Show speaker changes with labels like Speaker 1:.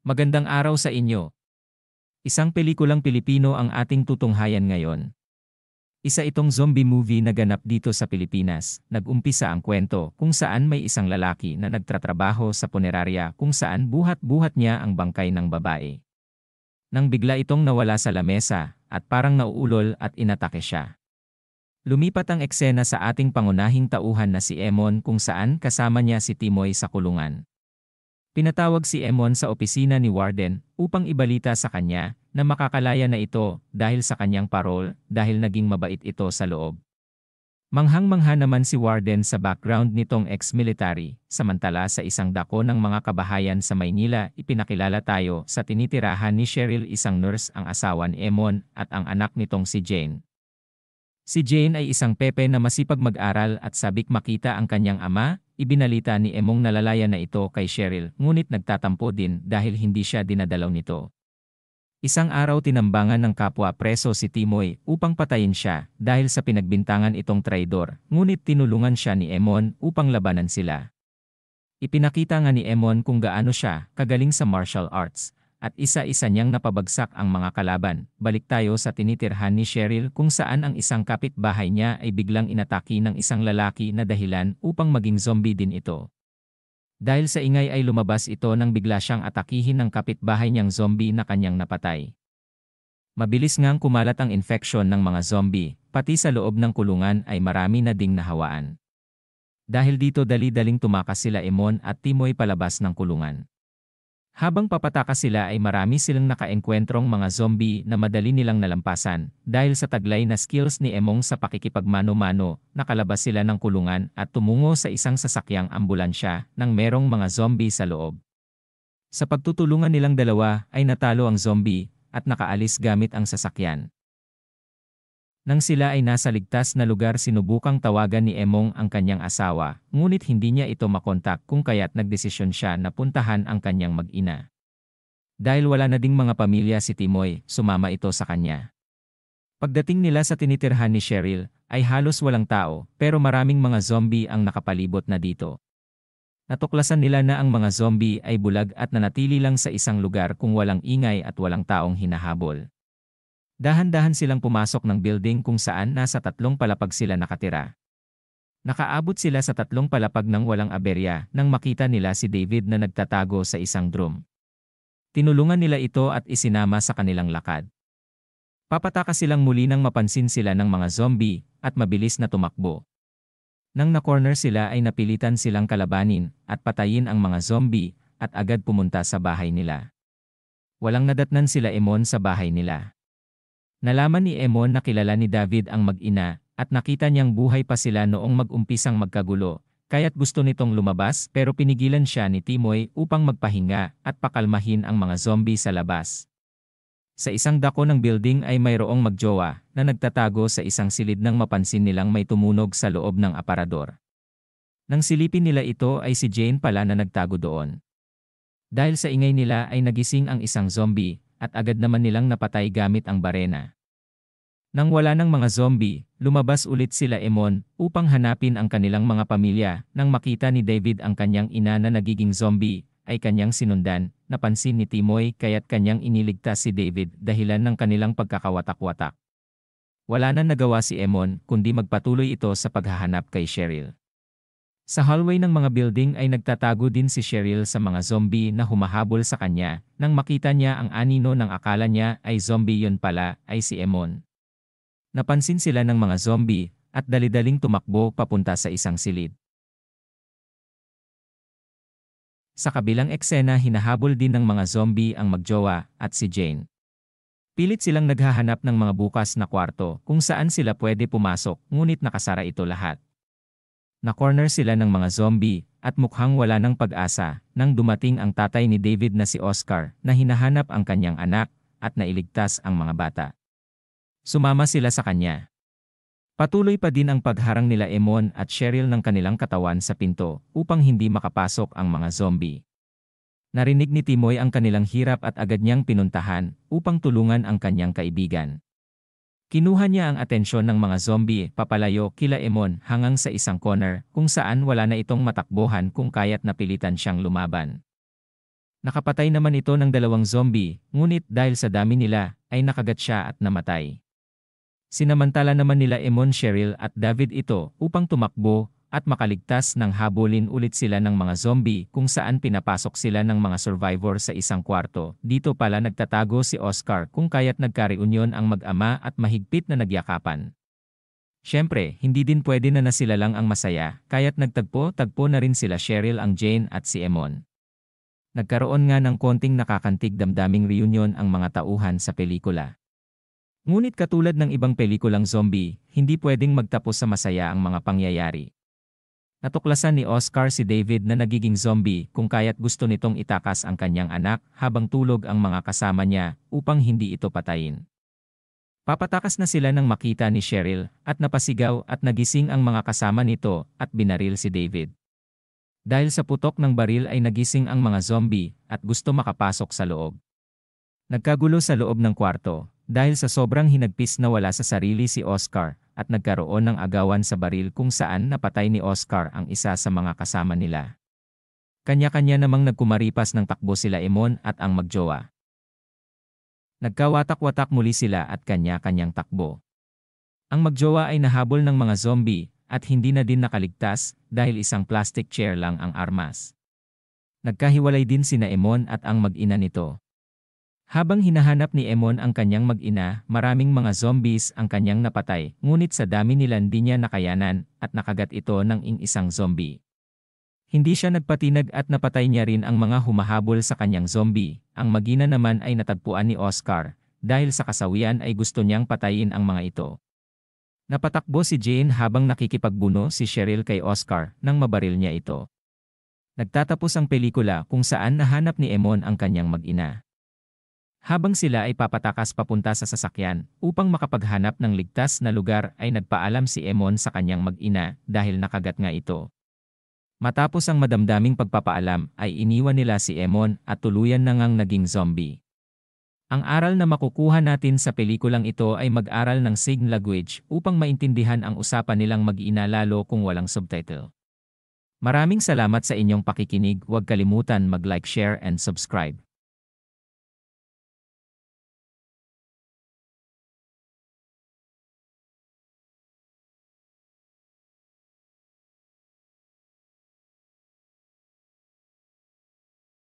Speaker 1: Magandang araw sa inyo. Isang pelikulang Pilipino ang ating tutunghayan ngayon. Isa itong zombie movie na ganap dito sa Pilipinas. Nag-umpisa ang kwento kung saan may isang lalaki na nagtatrabaho sa punerarya kung saan buhat-buhat niya ang bangkay ng babae. Nang bigla itong nawala sa lamesa at parang nauulol at inatake siya. Lumipat ang eksena sa ating pangunahing tauhan na si Emon kung saan kasama niya si Timoy sa kulungan. Pinatawag si Emon sa opisina ni Warden upang ibalita sa kanya na makakalaya na ito dahil sa kanyang parol dahil naging mabait ito sa loob. Manghang-mangha naman si Warden sa background nitong ex-military, samantala sa isang dako ng mga kabahayan sa Maynila ipinakilala tayo sa tinitirahan ni Cheryl, isang nurse, ang asawa ni Emon at ang anak nitong si Jane. Si Jane ay isang pepe na masipag mag-aral at sabik makita ang kanyang ama. Ibinalita ni Emong nalalaya na ito kay Cheryl, ngunit nagtatampo din dahil hindi siya dinadalaw nito. Isang araw tinambangan ng kapwa preso si Timoy upang patayin siya dahil sa pinagbintangan itong traidor, ngunit tinulungan siya ni Emon upang labanan sila. Ipinakita nga ni Emon kung gaano siya kagaling sa martial arts, at isa-isa niyang napabagsak ang mga kalaban. Balik tayo sa tinitirhan ni Cheryl kung saan ang isang kapitbahay niya ay biglang inatake ng isang lalaki na dahilan upang maging zombie din ito. Dahil sa ingay ay lumabas ito nang bigla siyang atakihin ng kapitbahay niyang zombie na kanyang napatay. Mabilis ngang kumalat ang infeksyon ng mga zombie, pati sa loob ng kulungan ay marami na ding nahawaan. Dahil dito dali-daling tumakas sila Emon at Timoy palabas ng kulungan. Habang papatakas sila ay marami silang nakaengkwentrong mga zombie na madali nilang nalampasan. Dahil sa taglay na skills ni Emong sa pakikipagmano-mano, nakalabas sila ng kulungan at tumungo sa isang sasakyang ambulansya nang merong mga zombie sa loob. Sa pagtutulungan nilang dalawa ay natalo ang zombie at nakaalis gamit ang sasakyan. Nang sila ay nasa ligtas na lugar, sinubukang tawagan ni Emong ang kanyang asawa, ngunit hindi niya ito makontak kung kaya't nagdesisyon siya na puntahan ang kanyang mag-ina. Dahil wala na ding mga pamilya si Timoy, sumama ito sa kanya. Pagdating nila sa tinitirhan ni Cheryl, ay halos walang tao, pero maraming mga zombie ang nakapalibot na dito. Natuklasan nila na ang mga zombie ay bulag at nanatili lang sa isang lugar kung walang ingay at walang taong hinahabol. Dahan-dahan silang pumasok ng building kung saan nasa 3 palapag sila nakatira. Nakaabot sila sa 3 palapag ng walang aberya nang makita nila si David na nagtatago sa isang drum. Tinulungan nila ito at isinama sa kanilang lakad. Papatakas silang muli nang mapansin sila ng mga zombie at mabilis na tumakbo. Nang na-corner sila ay napilitan silang kalabanin at patayin ang mga zombie at agad pumunta sa bahay nila. Walang nadatnan sila Emon sa bahay nila. Nalaman ni Emon na kilala ni David ang mag-ina at nakita niyang buhay pa sila noong mag-umpisang magkagulo, kaya't gusto nitong lumabas pero pinigilan siya ni Timoy upang magpahinga at pakalmahin ang mga zombie sa labas. Sa isang dako ng building ay mayroong magjowa na nagtatago sa isang silid nang mapansin nilang may tumunog sa loob ng aparador. Nang silipin nila ito ay si Jane pala na nagtago doon. Dahil sa ingay nila ay nagising ang isang zombie, at agad naman nilang napatay gamit ang barena. Nang wala ng mga zombie, lumabas ulit sila Emon upang hanapin ang kanilang mga pamilya. Nang makita ni David ang kanyang ina na nagiging zombie, ay kanyang sinundan. Napansin ni Timoy kaya't kanyang iniligtas si David dahilan ng kanilang pagkakawatak-watak. Wala na nagawa si Emon kundi magpatuloy ito sa paghahanap kay Cheryl. Sa hallway ng mga building ay nagtatago din si Cheryl sa mga zombie na humahabol sa kanya. Nang makita niya ang anino ng akala niya ay zombie, yun pala ay si Emon. Napansin sila ng mga zombie at dali-daling tumakbo papunta sa isang silid. Sa kabilang eksena hinahabol din ng mga zombie ang magjowa at si Jane. Pilit silang naghahanap ng mga bukas na kwarto kung saan sila pwede pumasok, ngunit nakasara ito lahat. Na-corner sila ng mga zombie at mukhang wala ng pag-asa nang dumating ang tatay ni David na si Oscar na hinahanap ang kanyang anak at nailigtas ang mga bata. Sumama sila sa kanya. Patuloy pa din ang pagharang nila Emon at Cheryl ng kanilang katawan sa pinto upang hindi makapasok ang mga zombie. Narinig ni Timoy ang kanilang hirap at agad niyang pinuntahan upang tulungan ang kanyang kaibigan. Kinuha niya ang atensyon ng mga zombie papalayo kila Emon hanggang sa isang corner kung saan wala na itong matakbuhan kung kaya't napilitan siyang lumaban. Nakapatay naman ito ng 2 zombie, ngunit dahil sa dami nila, ay nakagat siya at namatay. Sinamantala naman nila Emon, Cheryl at David ito upang tumakbo at makaligtas nang habulin ulit sila ng mga zombie kung saan pinapasok sila ng mga survivor sa isang kwarto. Dito pala nagtatago si Oscar kung kaya't nagka-reunion ang mag-ama at mahigpit na nagyakapan. Siyempre, hindi din pwede na sila lang ang masaya, kaya't nagtagpo-tagpo na rin sila Cheryl, ang Jane at si Emon. Nagkaroon nga ng konting nakakantig damdaming reunion ang mga tauhan sa pelikula. Ngunit katulad ng ibang pelikulang zombie, hindi pwedeng magtapos sa masaya ang mga pangyayari. Natuklasan ni Oscar si David na nagiging zombie kung kaya't gusto nitong itakas ang kanyang anak habang tulog ang mga kasama niya upang hindi ito patayin. Papatakas na sila nang makita ni Cheryl at napasigaw at nagising ang mga kasama nito at binaril si David. Dahil sa putok ng baril ay nagising ang mga zombie at gusto makapasok sa loob. Nagkagulo sa loob ng kwarto dahil sa sobrang hinagpis na wala sa sarili si Oscar at nagkaroon ng agawan sa baril kung saan napatay ni Oscar ang isa sa mga kasama nila. Kanya-kanya namang nagkumaripas ng takbo sila Emon at ang magjowa. Nagkawatak-watak muli sila at kanya-kanyang takbo. Ang magjowa ay nahabol ng mga zombie at hindi na din nakaligtas dahil isang plastic chair lang ang armas. Nagkahiwalay din sina Emon at ang mag-ina nito. Habang hinahanap ni Emon ang kanyang mag-ina, maraming mga zombies ang kanyang napatay, ngunit sa dami nila hindi niya nakayanan at nakagat ito ng isang zombie. Hindi siya nagpatinag at napatay niya rin ang mga humahabol sa kanyang zombie. Ang mag-ina naman ay natagpuan ni Oscar dahil sa kasawian ay gusto niyang patayin ang mga ito. Napatakbo si Jane habang nakikipagbuno si Cheryl kay Oscar nang mabaril niya ito. Nagtatapos ang pelikula kung saan nahanap ni Emon ang kanyang mag-ina. Habang sila ay papatakas papunta sa sasakyan upang makapaghanap ng ligtas na lugar ay nagpaalam si Emon sa kanyang mag-ina dahil nakagat nga ito. Matapos ang madamdaming pagpapaalam ay iniwan nila si Emon at tuluyan na ngang naging zombie. Ang aral na makukuha natin sa pelikulang ito ay mag-aral ng sign language upang maintindihan ang usapan nilang mag-ina lalo kung walang subtitle. Maraming salamat sa inyong pakikinig. Huwag kalimutan mag-like, share and subscribe.